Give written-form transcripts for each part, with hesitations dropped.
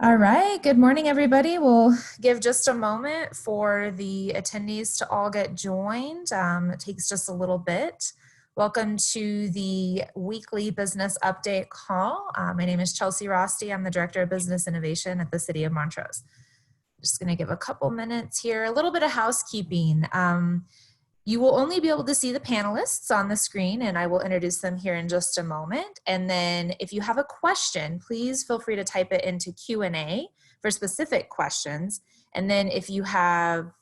All right, good morning, everybody. We'll give just a moment for the attendees to all get joined. It takes just a little bit. Welcome to the weekly business update call. My name is Chelsea Rosti. I'm the Director of Business Innovation at the City of Montrose. Just going to give a couple minutes here, a little bit of housekeeping. You will only be able to see the panelists on the screen, and I will introduce them here in just a moment. And then if you have a question, please feel free to type it into Q&A for specific questions. And then if you have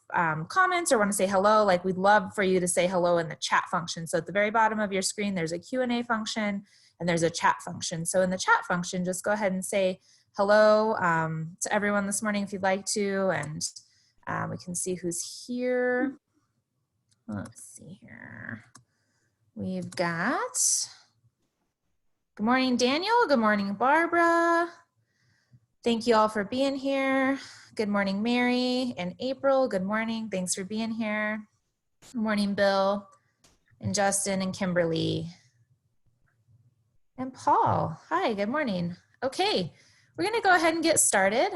comments or want to say hello, like we'd love for you to say hello in the chat function. So at the very bottom of your screen, there's a Q&A function and there's a chat function. So in the chat function, just go ahead and say hello to everyone this morning if you'd like to, and we can see who's here. Let's see here. We've got, good morning, Daniel. Good morning, Barbara. Thank you all for being here. Good morning, Mary and April. Good morning. Thanks for being here. Good morning, Bill and Justin and Kimberly and Paul. Hi, good morning. Okay, we're going to go ahead and get started.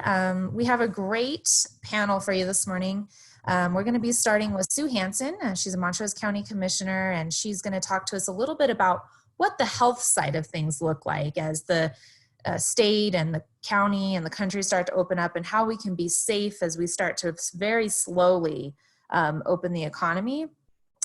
We have a great panel for you this morning. We're going to be starting with Sue Hansen. She's a Montrose County Commissioner, and she's going to talk to us a little bit about what the health side of things look like as the state and the county and the country start to open up, and how we can be safe as we start to very slowly open the economy.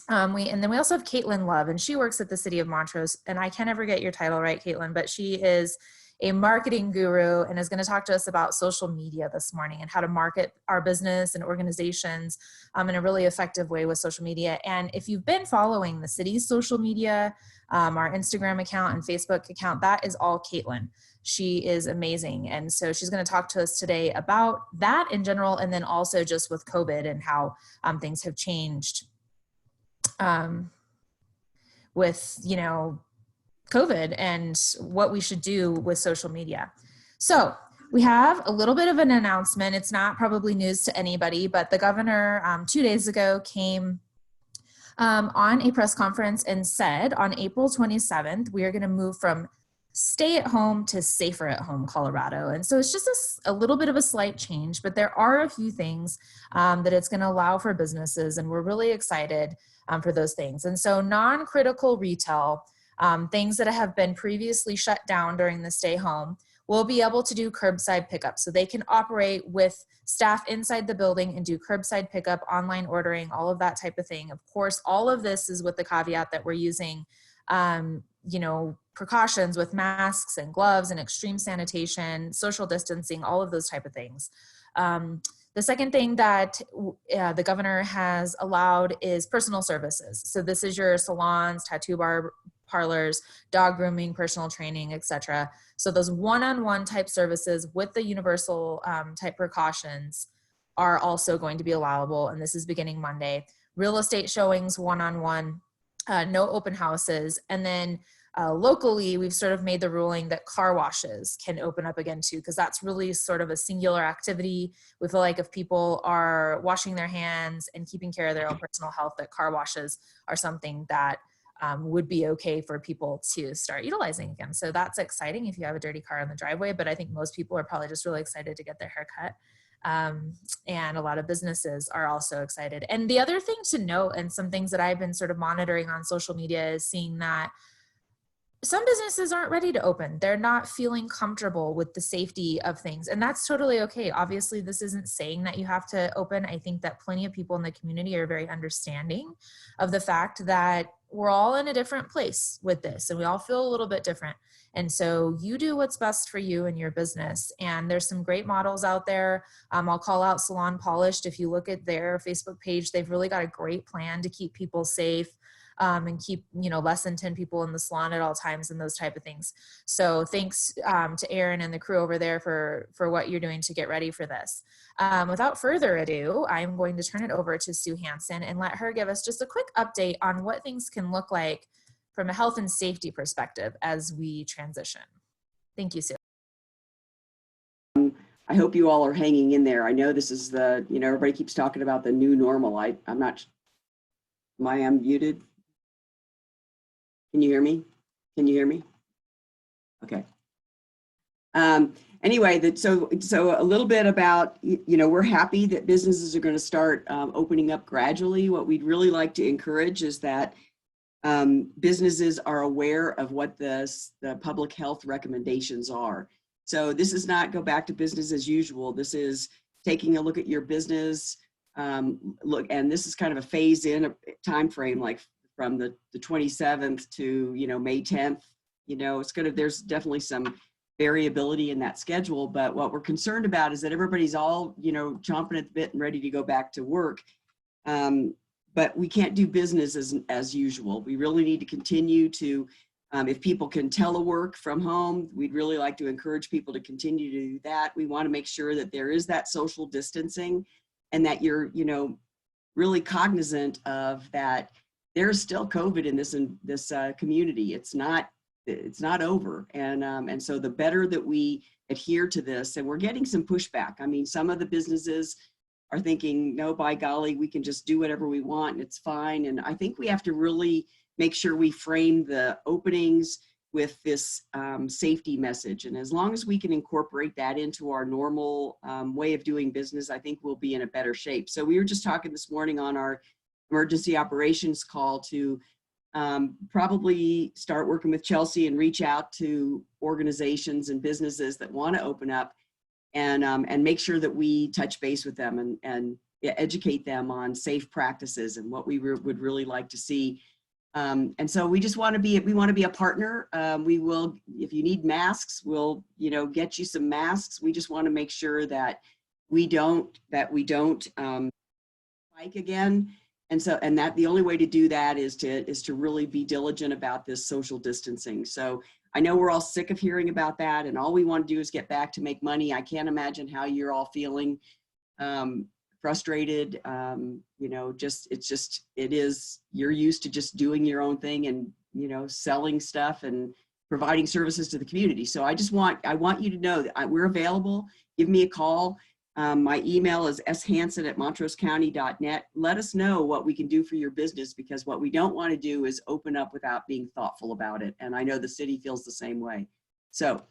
And then we also have Caitlin Love, and she works at the City of Montrose, and I can't ever get your title right, Caitlin, but she is a marketing guru and is going to talk to us about social media this morning and how to market our business and organizations in a really effective way with social media. And if you've been following the city's social media, our Instagram account and Facebook account, that is all Caitlin. She is amazing. And so she's going to talk to us today about that in general, and then also just with COVID and how things have changed with, COVID and what we should do with social media. So we have a little bit of an announcement. It's not probably news to anybody, but the governor 2 days ago came on a press conference and said on April 27th, we are going to move from stay at home to safer at home Colorado. And so it's just a little bit of a slight change, but there are a few things that it's going to allow for businesses, and we're really excited for those things. And so non-critical retail, things that have been previously shut down during the stay home, will be able to do curbside pickup. So they can operate with staff inside the building and do curbside pickup, online ordering, all of that type of thing. Of course, all of this is with the caveat that we're using, precautions with masks and gloves and extreme sanitation, social distancing, all of those type of things. The second thing that the governor has allowed is personal services. So this is your salons, tattoo parlors, dog grooming, personal training, etc. So those one-on-one type services with the universal type precautions are also going to be allowable, and this is beginning Monday. Real estate showings, one-on-one, no open houses, and then locally, we've sort of made the ruling that car washes can open up again too, because that's really sort of a singular activity. We feel like if people are washing their hands and keeping care of their own personal health, that car washes are something that would be okay for people to start utilizing again. So that's exciting if you have a dirty car in the driveway, but I think most people are probably just really excited to get their hair cut. And a lot of businesses are also excited. And the other thing to note, and some things that I've been sort of monitoring on social media, is seeing that some businesses aren't ready to open. They're not feeling comfortable with the safety of things, and that's totally okay. Obviously, this isn't saying that you have to open. I think that plenty of people in the community are very understanding of the fact that we're all in a different place with this, and we all feel a little bit different. And so you do what's best for you and your business. And there's some great models out there. I'll call out Salon Polished. If you look at their Facebook page, they've really got a great plan to keep people safe. And keep less than 10 people in the salon at all times and those type of things. So thanks to Aaron and the crew over there for what you're doing to get ready for this. Without further ado, I'm going to turn it over to Sue Hansen and let her give us just a quick update on what things can look like from a health and safety perspective as we transition. Thank you, Sue. I hope you all are hanging in there. I know this is the, everybody keeps talking about the new normal. I'm not, am I unmuted? Can you hear me? Can you hear me? Okay. Anyway, so a little bit about, we're happy that businesses are going to start opening up gradually. What we'd really like to encourage is that businesses are aware of what the public health recommendations are. So this is not go back to business as usual. This is taking a look at your business, and this is kind of a phase in time frame, like from the 27th to May 10th. There's definitely some variability in that schedule, but what we're concerned about is that everybody's all chomping at the bit and ready to go back to work. But we can't do business as usual. We really need to continue to, if people can telework from home, we'd really like to encourage people to continue to do that. We want to make sure that there is that social distancing and that you're, really cognizant of that there's still COVID in this community. It's not over. And so the better that we adhere to this, and we're getting some pushback. I mean, some of the businesses are thinking, no, by golly, we can just do whatever we want and it's fine. And I think we have to really make sure we frame the openings with this safety message. And as long as we can incorporate that into our normal way of doing business, I think we'll be in a better shape. So we were just talking this morning on our emergency operations call to probably start working with Chelsea and reach out to organizations and businesses that want to open up and make sure that we touch base with them and educate them on safe practices and what we would really like to see. And so we just want to be a partner. We will, if you need masks, we'll, get you some masks. We just want to make sure that we don't spike again. And that the only way to do that is to really be diligent about this social distancing. So I know we're all sick of hearing about that, and all we want to do is get back to make money. I can't imagine how you're all feeling, frustrated. You're used to just doing your own thing and, selling stuff and providing services to the community. So I want you to know that we're available. Give me a call. My email is shanson@montrosecounty.net. Let us know what we can do for your business, because what we don't want to do is open up without being thoughtful about it. And I know the city feels the same way. So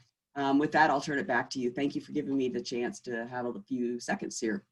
with that, I'll turn it back to you. Thank you for giving me the chance to have a few seconds here.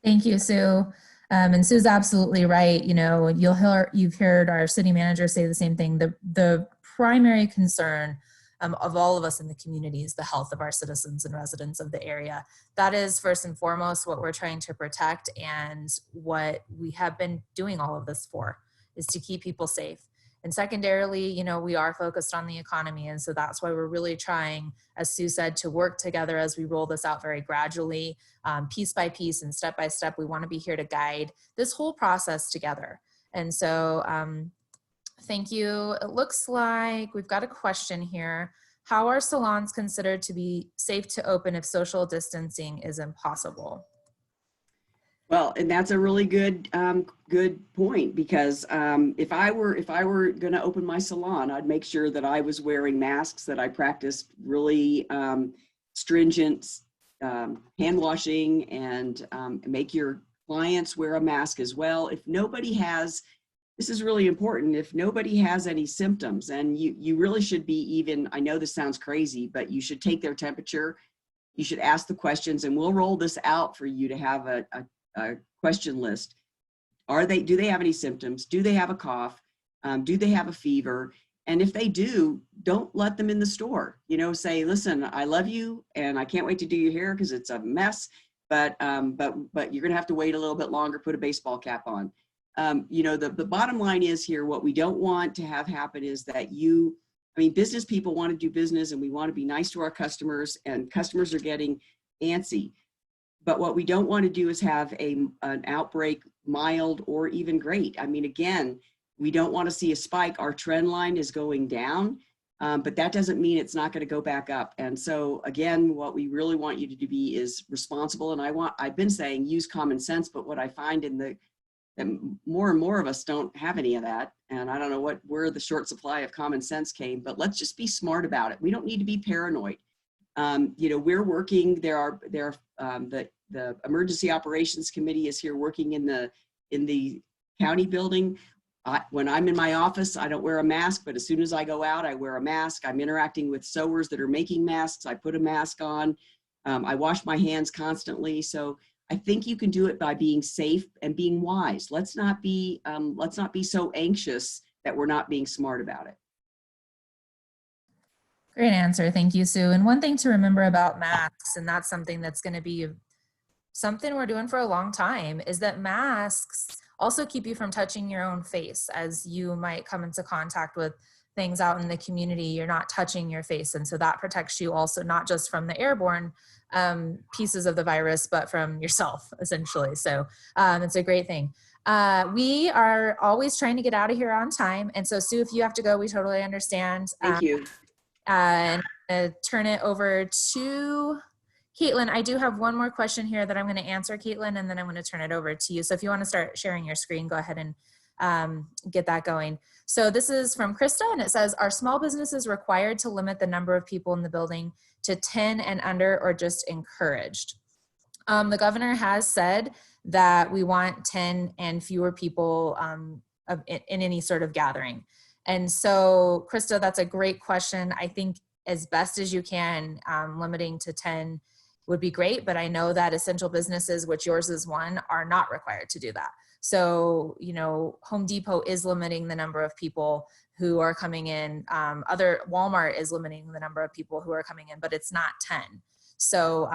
Thank you, Sue. And Sue's absolutely right. You've heard our city manager say the same thing. The primary concern of all of us in the community is the health of our citizens and residents of the area. That is first and foremost what we're trying to protect, and what we have been doing all of this for is to keep people safe. And secondarily, we are focused on the economy, and so that's why we're really trying, as Sue said, to work together as we roll this out very gradually, piece by piece and step by step. We want to be here to guide this whole process together. And so thank you. It looks like we've got a question here. How are salons considered to be safe to open if social distancing is impossible? Well, and that's a really good point, because if I were going to open my salon, I'd make sure that I was wearing masks, that I practiced really stringent hand washing, and make your clients wear a mask as well. If nobody has, this is really important, if nobody has any symptoms, and you really should be even, I know this sounds crazy, but you should take their temperature. You should ask the questions, and we'll roll this out for you to have a question list. Do they have any symptoms? Do they have a cough? Do they have a fever? And if they do, don't let them in the store. Say, listen, I love you and I can't wait to do your hair because it's a mess, but you're gonna have to wait a little bit longer, put a baseball cap on. The bottom line is here, what we don't want to have happen is that business people want to do business, and we want to be nice to our customers, and customers are getting antsy. But what we don't want to do is have an outbreak, mild or even great. Again, we don't want to see a spike. Our trend line is going down, but that doesn't mean it's not going to go back up. And so again, what we really want you to be is responsible. And I've been saying use common sense, but what I find that more and more of us don't have any of that. And I don't know where the short supply of common sense came, but let's just be smart about it. We don't need to be paranoid. We're working, the Emergency Operations Committee is here working in the county building. When I'm in my office, I don't wear a mask, but as soon as I go out, I wear a mask. I'm interacting with sewers that are making masks. I put a mask on. I wash my hands constantly. So I think you can do it by being safe and being wise. Let's not be so anxious that we're not being smart about it. Great answer. Thank you, Sue. And one thing to remember about masks, and that's something that's going to be something we're doing for a long time, is that masks also keep you from touching your own face. As you might come into contact with things out in the community, you're not touching your face. And so that protects you also, not just from the airborne pieces of the virus, but from yourself, essentially. So it's a great thing. We are always trying to get out of here on time. And so, Sue, if you have to go, we totally understand. Thank you. And turn it over to Caitlin. I do have one more question here that I'm going to answer, Caitlin, and then I'm going to turn it over to you. So if you want to start sharing your screen, go ahead and get that going. So this is from Krista, and it says, are small businesses required to limit the number of people in the building to 10 and under, or just encouraged? The governor has said that we want 10 and fewer people in any sort of gathering. And so, Krista, that's a great question. I think as best as you can, limiting to 10 would be great, but I know that essential businesses, which yours is one, are not required to do that. So, you know, Home Depot is limiting the number of people who are coming in. Walmart is limiting the number of people who are coming in, but it's not 10. So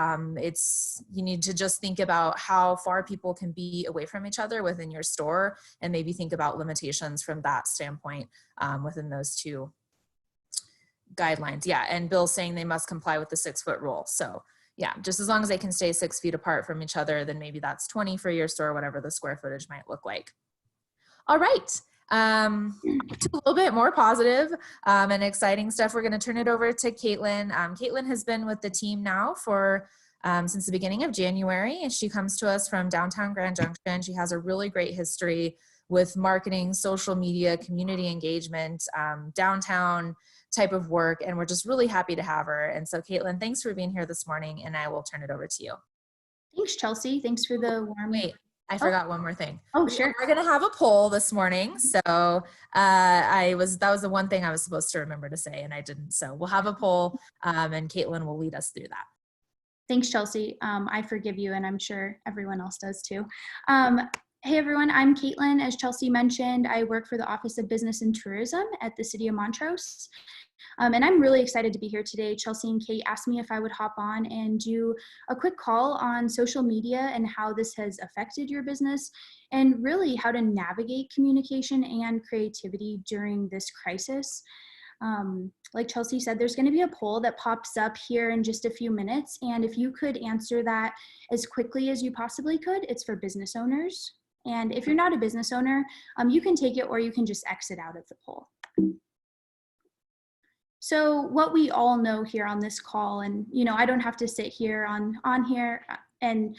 you need to just think about how far people can be away from each other within your store, and maybe think about limitations from that standpoint within those two guidelines. Yeah, and Bill's saying they must comply with the 6-foot rule. So yeah, just as long as they can stay 6 feet apart from each other, then maybe that's 20 for your store, whatever the square footage might look like. All right. To a little bit more positive and exciting stuff, we're going to turn it over to Caitlin. Caitlin has been with the team now for since the beginning of January, and she comes to us from downtown Grand Junction. She has a really great history with marketing, social media, community engagement, downtown type of work, and we're just really happy to have her. And so, Caitlin, thanks for being here this morning, and I will turn it over to you. Thanks, Chelsea. Thanks for the warm. Wait, I forgot one more thing. Oh, sure. We're gonna have a poll this morning, so that was the one thing I was supposed to remember to say, and I didn't. So we'll have a poll, and Caitlin will lead us through that. Thanks, Chelsea. I forgive you, and I'm sure everyone else does too. Hey everyone, I'm Caitlin. As Chelsea mentioned, I work for the Office of Business and Tourism at the City of Montrose. And I'm really excited to be here today. Chelsea and Kate asked me if I would hop on and do a quick call on social media and how this has affected your business, and really how to navigate communication and creativity during this crisis. Like Chelsea said, there's going to be a poll that pops up here in just a few minutes. And if you could answer that as quickly as you possibly could, it's for business owners. And if you're not a business owner, you can take it, or you can just exit out of the poll. So what we all know here on this call, and you know, I don't have to sit here on here and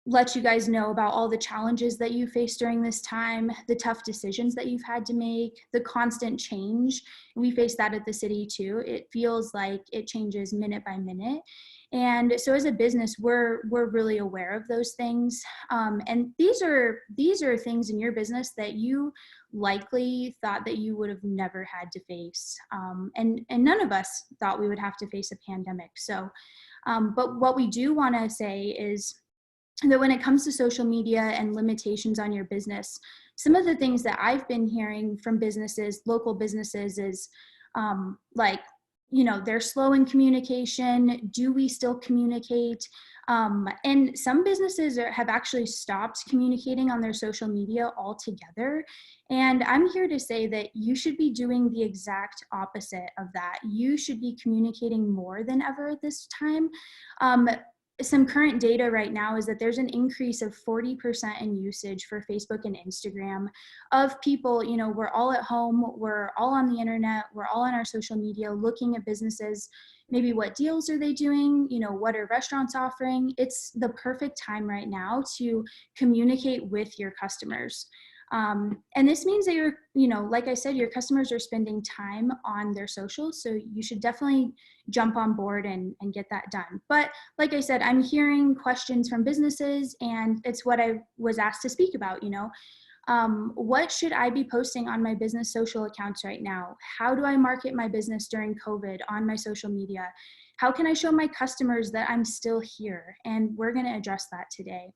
let you guys know about all the challenges that you face during this time, the tough decisions that you've had to make, the constant change. We face that at the city too. It feels like it changes minute by minute. And so as a business, we're really aware of those things. And these are things in your business that you likely thought that you would have never had to face. And none of us thought we would have to face a pandemic. So, but what we do want to say is that when it comes to social media and limitations on your business, some of the things that I've been hearing from businesses, local businesses, is like, you know, they're slow in communication. Do we still communicate? And some businesses have actually stopped communicating on their social media altogether. And I'm here to say that you should be doing the exact opposite of that. You should be communicating more than ever at this time. Some current data right now is that there's an increase of 40% in usage for Facebook and Instagram of people. You know, we're all at home, we're all on the internet, we're all on our social media looking at businesses. Maybe what deals are they doing? You know, what are restaurants offering? It's the perfect time right now to communicate with your customers. And this means that you're, you know, like I said, your customers are spending time on their socials. So you should definitely jump on board and get that done. But like I said, I'm hearing questions from businesses, and it's what I was asked to speak about, you know. What should I be posting on my business social accounts right now? How do I market my business during COVID on my social media? How can I show my customers that I'm still here? And we're going to address that today.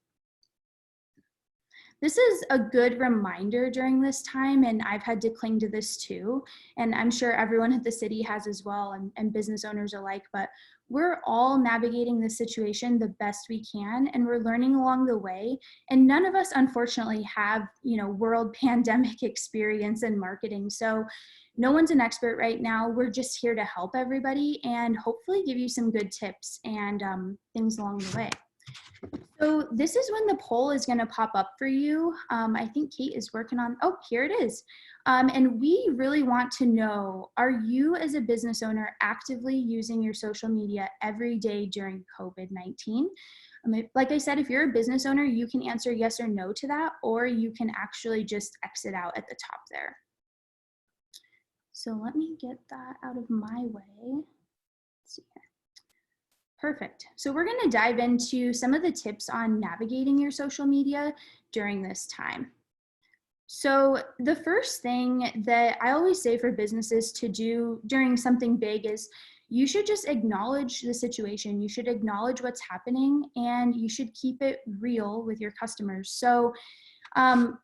This is a good reminder during this time, and I've had to cling to this too, and I'm sure everyone at the city has as well, and business owners alike, but we're all navigating this situation the best we can, and we're learning along the way, and none of us unfortunately have, world pandemic experience in marketing, so no one's an expert right now. We're just here to help everybody and hopefully give you some good tips and things along the way. So this is when the poll is going to pop up for you. I think Kate is working on, oh, here it is. And we really want to know, are you as a business owner actively using your social media every day during COVID-19? Like I said, if you're a business owner, you can answer yes or no to that, or you can actually just exit out at the top there. So let me get that out of my way. Let's see here. Perfect. So we're going to dive into some of the tips on navigating your social media during this time. So the first thing that I always say for businesses to do during something big is you should just acknowledge the situation. You should acknowledge what's happening, and you should keep it real with your customers. So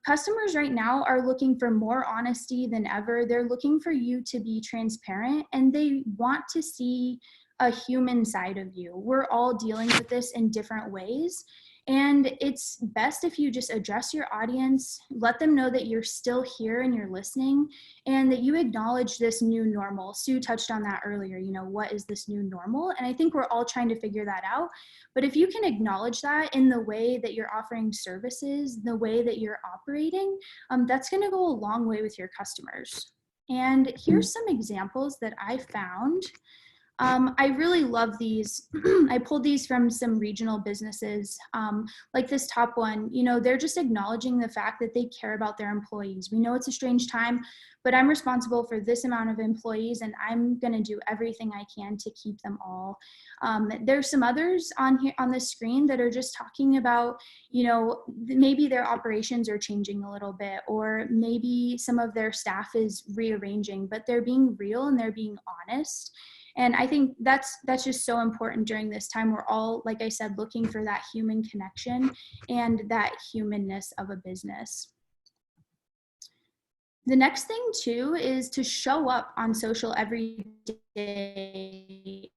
customers right now are looking for more honesty than ever. They're looking for you to be transparent, and they want to see a human side of you. We're all dealing with this in different ways. And it's best if you just address your audience, let them know that you're still here and you're listening, and that you acknowledge this new normal. Sue touched on that earlier, what is this new normal? And I think we're all trying to figure that out. But if you can acknowledge that in the way that you're offering services, the way that you're operating, that's gonna go a long way with your customers. And here's some examples that I found. I really love these. I pulled these from some regional businesses, like this top one. They're just acknowledging the fact that they care about their employees. We know it's a strange time, but I'm responsible for this amount of employees, and I'm going to do everything I can to keep them all. There's some others on here on the screen that are just talking about, maybe their operations are changing a little bit, or maybe some of their staff is rearranging, but they're being real and they're being honest. And I think that's just so important during this time. We're all, like I said, looking for that human connection and that humanness of a business. The next thing too is to show up on social every day.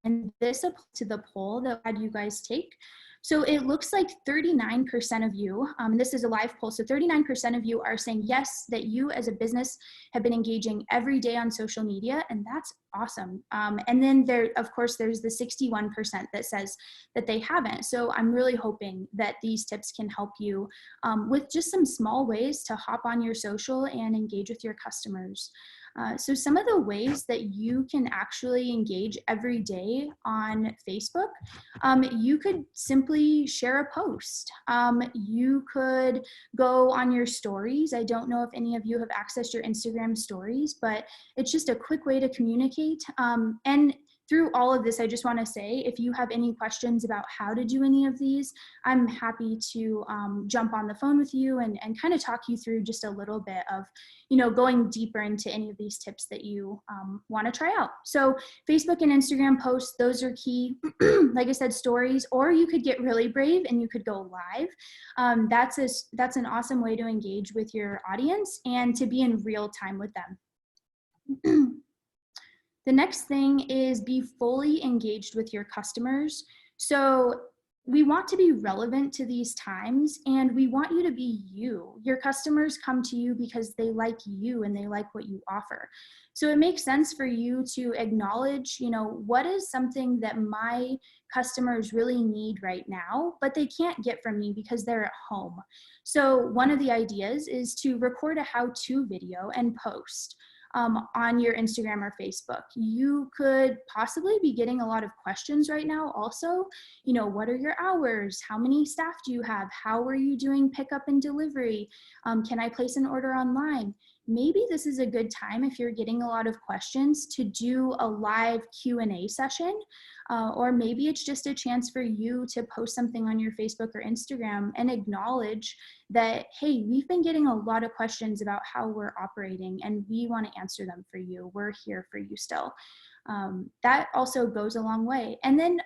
And this applies to the poll that I had you guys take. So it looks like 39% of you, this is a live poll, so 39% of you are saying yes, that you as a business have been engaging every day on social media, and that's awesome. And then of course, there's the 61% that says that they haven't. So I'm really hoping that these tips can help you with just some small ways to hop on your social and engage with your customers. So some of the ways that you can actually engage every day on Facebook, you could simply share a post. You could go on your stories. I don't know if any of you have accessed your Instagram stories, but it's just a quick way to communicate. And through all of this, I just want to say, if you have any questions about how to do any of these, I'm happy to jump on the phone with you and kind of talk you through just a little bit of, going deeper into any of these tips that you want to try out. So Facebook and Instagram posts, those are key. Like I said, stories, or you could get really brave and you could go live. That's an awesome way to engage with your audience and to be in real time with them. The next thing is be fully engaged with your customers. So we want to be relevant to these times, and we want you to be you. Your customers come to you because they like you and they like what you offer. So it makes sense for you to acknowledge, what is something that my customers really need right now, but they can't get from me because they're at home. So one of the ideas is to record a how-to video and post on your Instagram or Facebook. You could possibly be getting a lot of questions right now also. What are your hours? How many staff do you have? How are you doing pickup and delivery? Can I place an order online? maybe this is a good time, if you're getting a lot of questions, to do a live Q&A session, or maybe it's just a chance for you to post something on your Facebook or Instagram and acknowledge that, hey, we've been getting a lot of questions about how we're operating and we want to answer them for you. We're here for you still. That also goes a long way. And then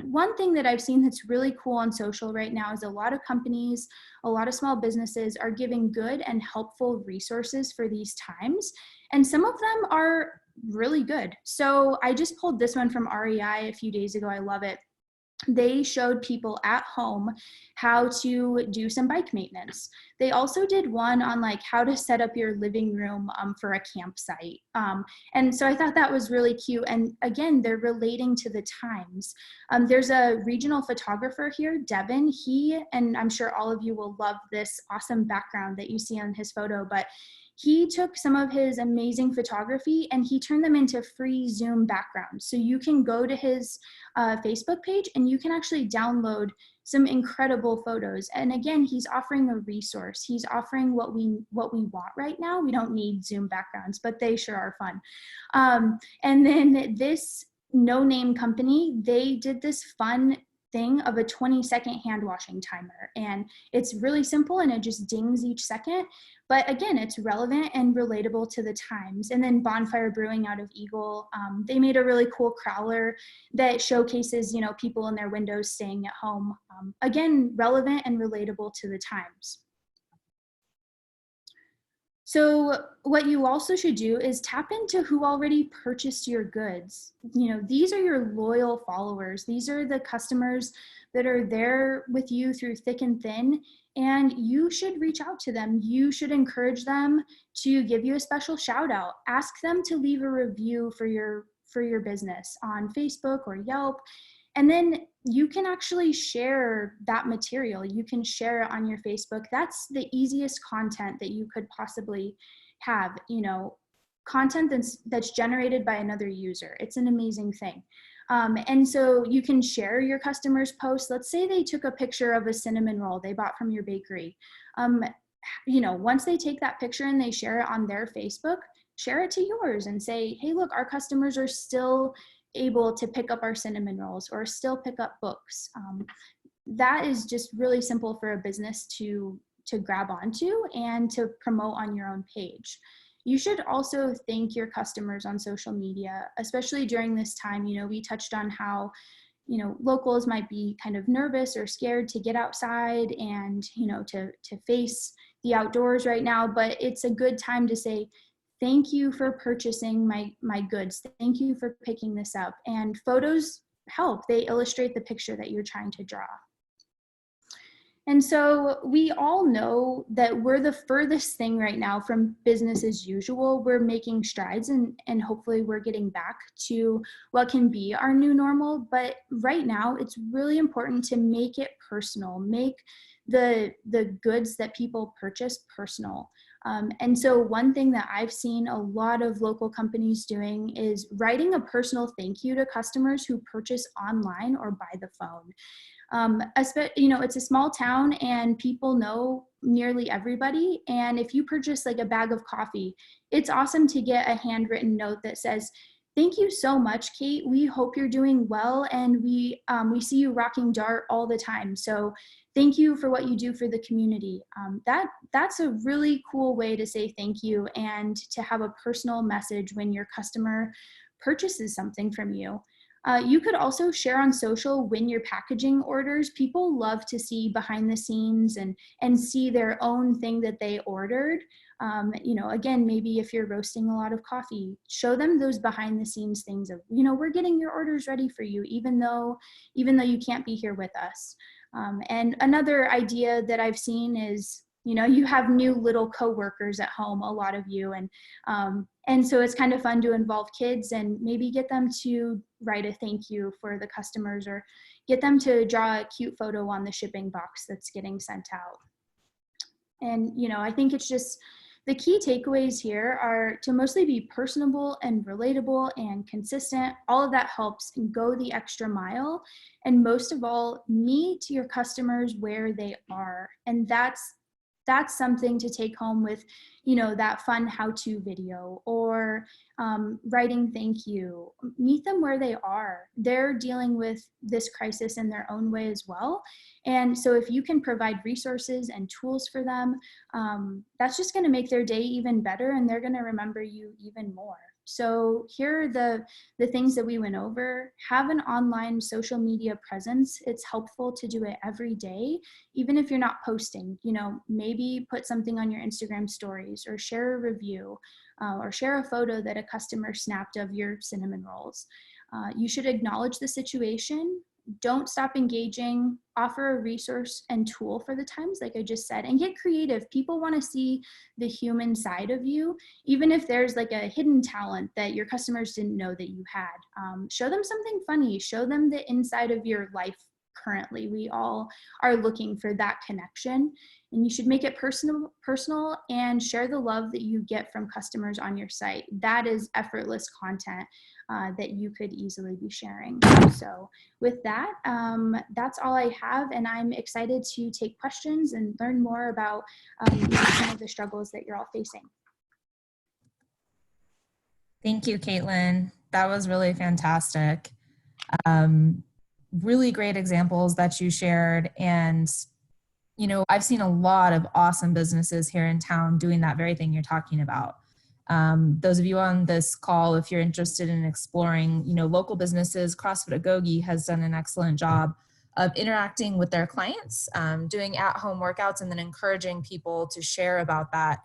one thing that I've seen that's really cool on social right now is a lot of companies, a lot of small businesses are giving good and helpful resources for these times. And some of them are really good. So I just pulled this one from REI a few days ago. I love it. They showed people at home how to do some bike maintenance. They also did one on like how to set up your living room for a campsite. And so I thought that was really cute. And again, they're relating to the times. There's a regional photographer here, Devin. He, and I'm sure all of you will love this awesome background that you see on his photo, but he took some of his amazing photography and he turned them into free Zoom backgrounds. So you can go to his Facebook page and you can actually download some incredible photos. And again, he's offering a resource. He's offering what we want right now. We don't need Zoom backgrounds, but they sure are fun. And then this no-name company, they did this fun thing of a 20-second hand washing timer. And it's really simple and it just dings each second. But again, it's relevant and relatable to the times. And then Bonfire Brewing out of Eagle, they made a really cool crawler that showcases, people in their windows staying at home. Again, relevant and relatable to the times. So what you also should do is tap into who already purchased your goods. These are your loyal followers. These are the customers that are there with you through thick and thin, and you should reach out to them. You should encourage them to give you a special shout out. Ask them to leave a review for your business on Facebook or Yelp. And then you can actually share that material. You can share it on your Facebook. That's the easiest content that you could possibly have, content that's generated by another user. It's an amazing thing. And so you can share your customers' posts. Let's say they took a picture of a cinnamon roll they bought from your bakery. Once they take that picture and they share it on their Facebook, share it to yours and say, hey, look, our customers are still able to pick up our cinnamon rolls or still pick up books. That is just really simple for a business to grab onto and to promote on your own page. You should also thank your customers on social media, especially during this time. We touched on how, locals might be kind of nervous or scared to get outside and, to face the outdoors right now, but it's a good time to say, thank you for purchasing my goods. Thank you for picking this up. And photos help. They illustrate the picture that you're trying to draw. And so we all know that we're the furthest thing right now from business as usual. We're making strides and hopefully we're getting back to what can be our new normal. But right now it's really important to make it personal, make the goods that people purchase personal. And so one thing that I've seen a lot of local companies doing is writing a personal thank you to customers who purchase online or by the phone. It's a small town and people know nearly everybody. And if you purchase like a bag of coffee, it's awesome to get a handwritten note that says, thank you so much, Kate. We hope you're doing well. And we see you rocking Dart all the time. So thank you for what you do for the community. That's a really cool way to say thank you and to have a personal message when your customer purchases something from you. You could also share on social when you're packaging orders. People love to see behind the scenes and see their own thing that they ordered. Again, maybe if you're roasting a lot of coffee, show them those behind the scenes things of, we're getting your orders ready for you, even though you can't be here with us. And another idea that I've seen is, you have new little coworkers at home, a lot of you, and so it's kind of fun to involve kids and maybe get them to write a thank you for the customers or get them to draw a cute photo on the shipping box that's getting sent out. And, I think it's just the key takeaways here are to mostly be personable and relatable and consistent. All of that helps, and go the extra mile. And most of all, meet your customers where they are. And that's that's something to take home with, you know, that fun how-to video, or writing thank you. Meet them where they are. They're dealing with this crisis in their own way as well. And so if you can provide resources and tools for them, that's just going to make their day even better, and they're going to remember you even more. So here are the things that we went over. Have an online social media presence. It's helpful to do it every day, even if you're not posting. You know, maybe put something on your Instagram stories, or share a review, or share a photo that a customer snapped of your cinnamon rolls. You should acknowledge the situation. Don't stop engaging. Offer a resource and tool for the times, like I just said, and get creative. People want to see the human side of you, even if there's like a hidden talent that your customers didn't know that you had. Show them something funny. Show them the inside of your life currently. We all are looking for that connection, and you should make it personal, and share the love that you get from customers on your site. That is effortless content that you could easily be sharing. So with that, that's all I have, and I'm excited to take questions and learn more about some of the struggles that you're all facing. Thank you, Caitlin. That was really fantastic. Really great examples that you shared. And, you know, I've seen a lot of awesome businesses here in town doing that very thing you're talking about. Those of you on this call, if you're interested in exploring, you know, local businesses, CrossFit Agoge has done an excellent job of interacting with their clients, doing at-home workouts, and then encouraging people to share about that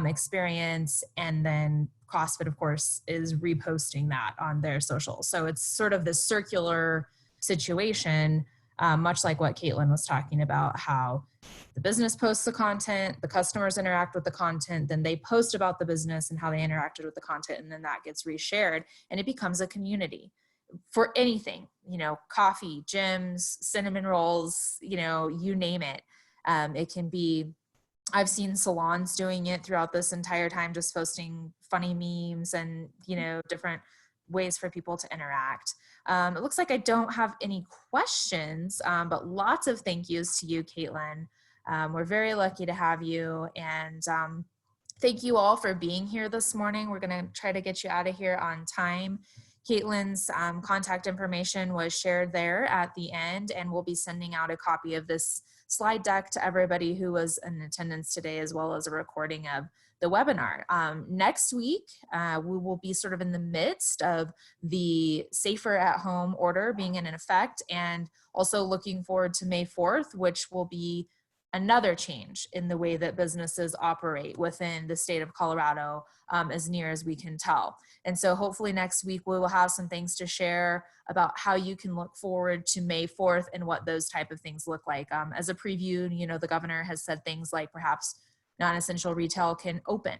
experience. And then CrossFit, of course, is reposting that on their socials. So it's sort of this circular situation, much like what Caitlin was talking about, how the business posts the content, the customers interact with the content, then they post about the business and how they interacted with the content, and then that gets reshared, and it becomes a community for anything, you know, coffee, gyms, cinnamon rolls, you know, you name it. It can be, I've seen salons doing it throughout this entire time, just posting funny memes and, you know, different ways for people to interact. It looks like I don't have any questions, but lots of thank yous to you, Caitlin. We're very lucky to have you, and thank you all for being here this morning. We're going to try to get you out of here on time. Caitlin's contact information was shared there at the end, and we'll be sending out a copy of this slide deck to everybody who was in attendance today, as well as a recording of the webinar. Next week, we will be sort of in the midst of the safer at home order being in effect, and also looking forward to May 4th, which will be another change in the way that businesses operate within the state of Colorado, as near as we can tell. And so hopefully next week we will have some things to share about how you can look forward to May 4th and what those type of things look like. As a preview, you know, the governor has said things like perhaps non-essential retail can open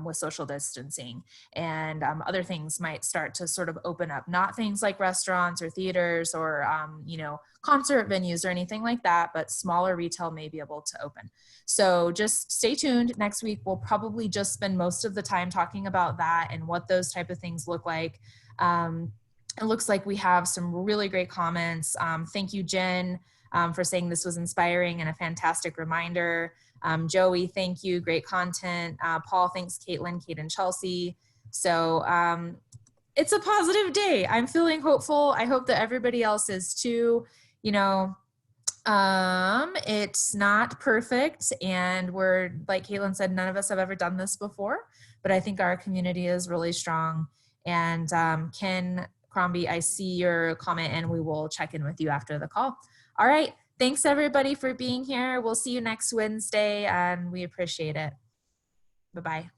with social distancing, and other things might start to sort of open up, not things like restaurants or theaters or, you know, concert venues or anything like that, but smaller retail may be able to open. So just stay tuned. Next week, we'll probably just spend most of the time talking about that and what those type of things look like. It looks like we have some really great comments. Thank you, Jen, for saying this was inspiring and a fantastic reminder. Joey, thank you. Great content. Paul, thanks, Caitlin, Kate, and Chelsea. So it's a positive day. I'm feeling hopeful. I hope that everybody else is too. You know, it's not perfect, and we're, like Caitlin said, none of us have ever done this before, but I think our community is really strong. And Ken Crombie, I see your comment, and we will check in with you after the call. All right. Thanks everybody for being here. We'll see you next Wednesday, and we appreciate it. Bye-bye.